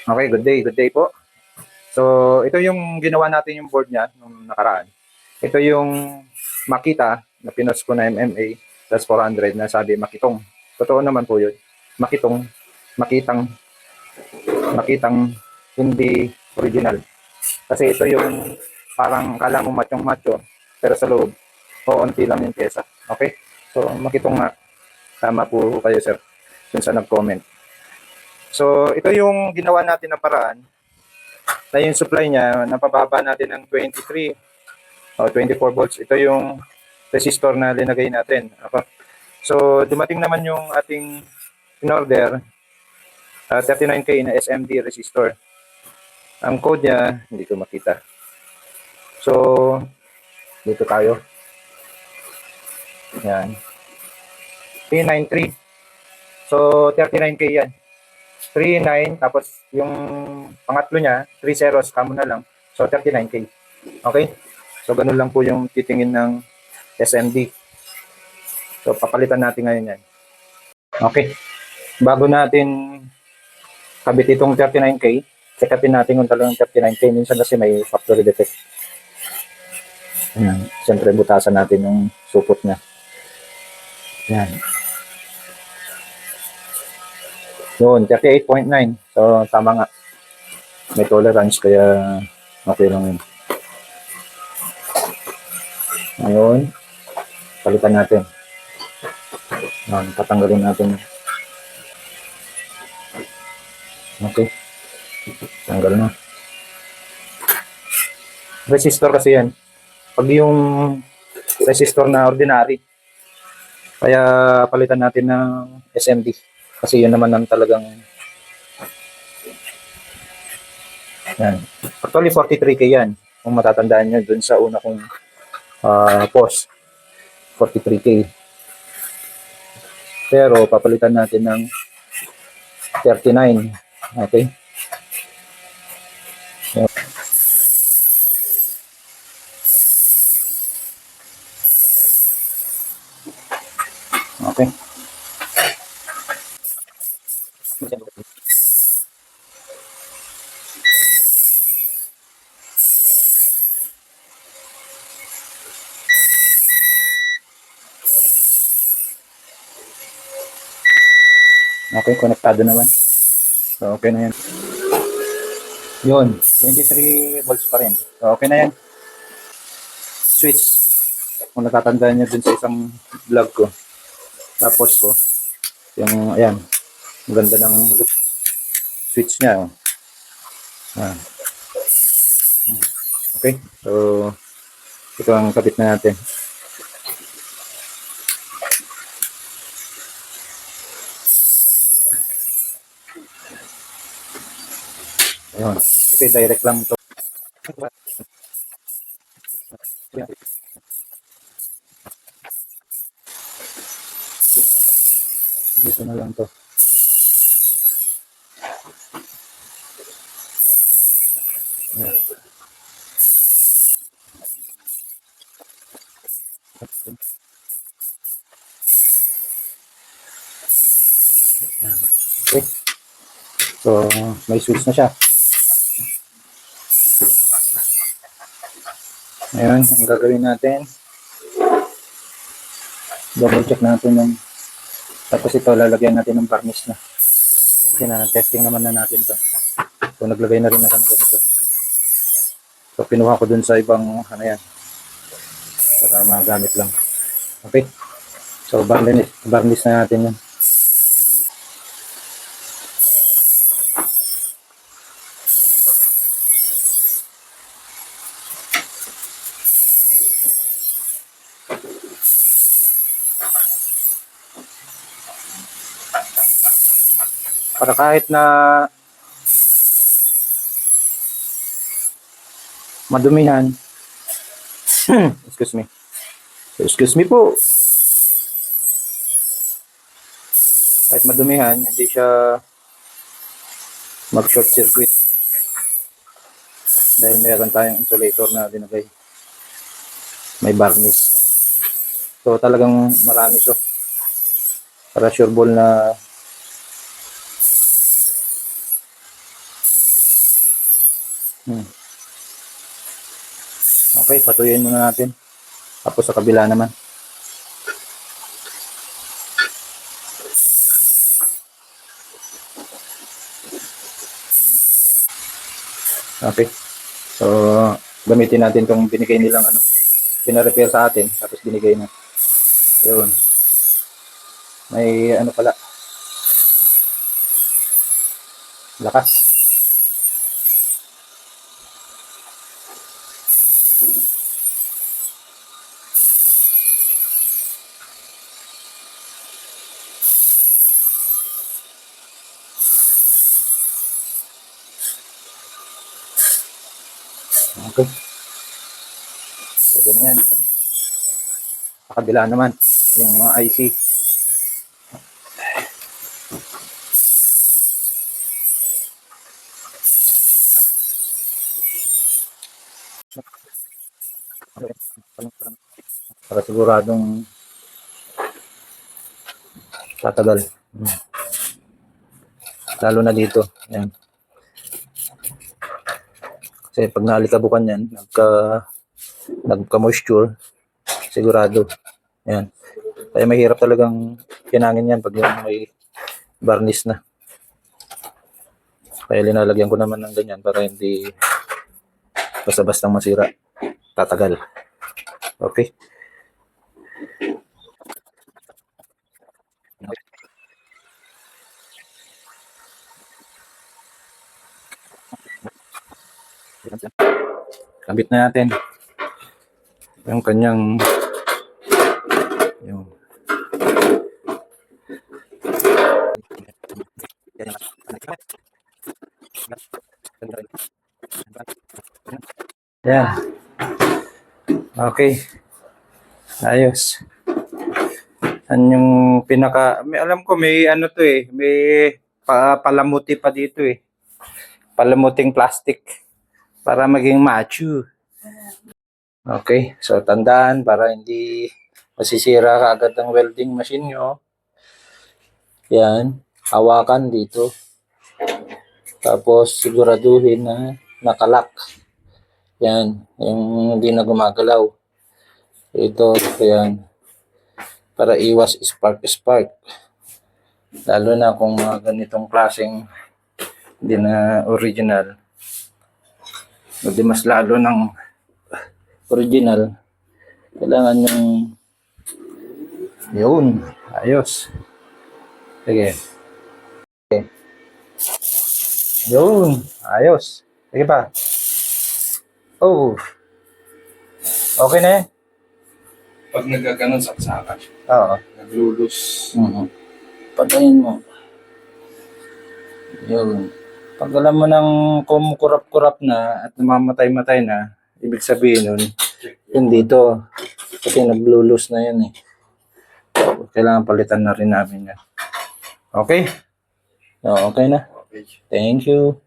Okay, good day po. So, ito yung ginawa natin yung board niya nung nakaraan. Ito yung Makita na pinost ko na MMA plus 400 na sabi makitong. Totoo naman po yun. Makitong, makitang, makitang hindi original. Kasi ito yung parang kala mo machong macho pero sa loob, onti lang yung pyesa. Okay? So, makitong nga. Tama po kayo, sir. Dun sa nag-comment. So, ito yung ginawa natin na paraan na yung supply niya, napababa natin ng 23 o 24 volts. Ito yung resistor na linagay natin. Okay. So, dumating naman yung ating in-order, 39K na SMD resistor. Ang code niya, hindi ko makita. So, dito tayo. Yan. 393. So, 39K yan. 39, tapos yung pangatlo niya, 3 zeros, kamo na lang. So, 39K. Okay? So, ganun lang po yung titingin ng SMD. So, papalitan natin ngayon yan. Okay. Bago natin kabit itong 39K, check upin natin kung talagang 39K. Minsan kasi may factory defect. Ayan. Siyempre, butasan natin yung supot niya. Yan. Yun, 38.9. So, tama nga. May tolerance, kaya okay lang yun. Ngayon, palitan natin. Patanggalin natin. Okay. Tanggal na. Resistor kasi yan. Pag yung resistor na ordinary, kaya palitan natin ng SMD. Kasi yun naman ang talagang yan. Actually, 43K yan. Kung matatandaan nyo dun sa una kong post. 43K. Pero papalitan natin ng 39. Okay. Okay. Okay, konektado naman. So, okay na yan. Yun, 23 volts pa rin. So, okay na yan. Switch. Kung natatandaan nyo dun sa isang vlog ko. Tapos ko. Yung, ayan. Ang ganda ng switch niya. Oh. Okay. So, ito ang kapit na natin. Ayun. Okay, direct lang ito. Dito na lang to. Ayan. Okay. So, may switch na siya. Ngayon, ang gagawin natin, double check natin yung, tapos ito, lalagyan natin ng varnish na. Kasi na, testing naman na natin to. So, naglagay na rin na kami dito. So, pinuha ko dun sa ibang, ano yan, para magamit lang. Okay. So, varnish na natin yan. Para kahit na madumihan, excuse me po, kahit madumihan, hindi siya mag short circuit dahil meron tayong insulator na dinagay, may varnish. So talagang marami ito para sure ball na Hmm. Okay, patuyin muna natin. Tapos sa kabila naman. Okay. So, gamitin natin tong binigay nilang ano, pina-repair sa atin, tapos binigay na. Yun. May ano pala, lakas. Okay. Pwede na yan. Sa kabila naman, yung mga IC. Para siguradong tatagal. Lalo na dito. Yan. Kasi pag naalikabukan yan, nagka-moisture, sigurado. Yan. Kaya mahirap talagang kinangin yan pag yung may varnish na. Kaya linalagyan ko naman ng ganyan para hindi basta-bastang masira. Tatagal. Okay. Kabit na natin yung kanyang yung yan. Okay. Ayos. Yan yung pinaka, may alam ko may ano to eh, may palamuti pa dito eh. Palamuting plastic para maging macho. Okay, so tandaan para hindi masisira kaagad ang welding machine nyo. Yan, hawakan dito. Tapos siguraduhin na nakalak. Yan, yung hindi na gumagalaw. Ito, yan. Para iwas spark. Lalo na kung mga ganitong klaseng hindi na original. Hindi mas lalo ng original. Kailangan yung yun. Ayos. Sige. Okay. Yun. Ayos. Sige pa. Oh. Okay na yan. Pag nagkaganon saksakan, Oo. naglulus. Patayin mo. Yun. Pag alam mo nang kumukurap-kurap na at namamatay-matay na, ibig sabihin nun, yun dito. Kasi naglulus na yan eh. Kailangan palitan na rin namin yan. Okay? Okay na. Okay. Thank you.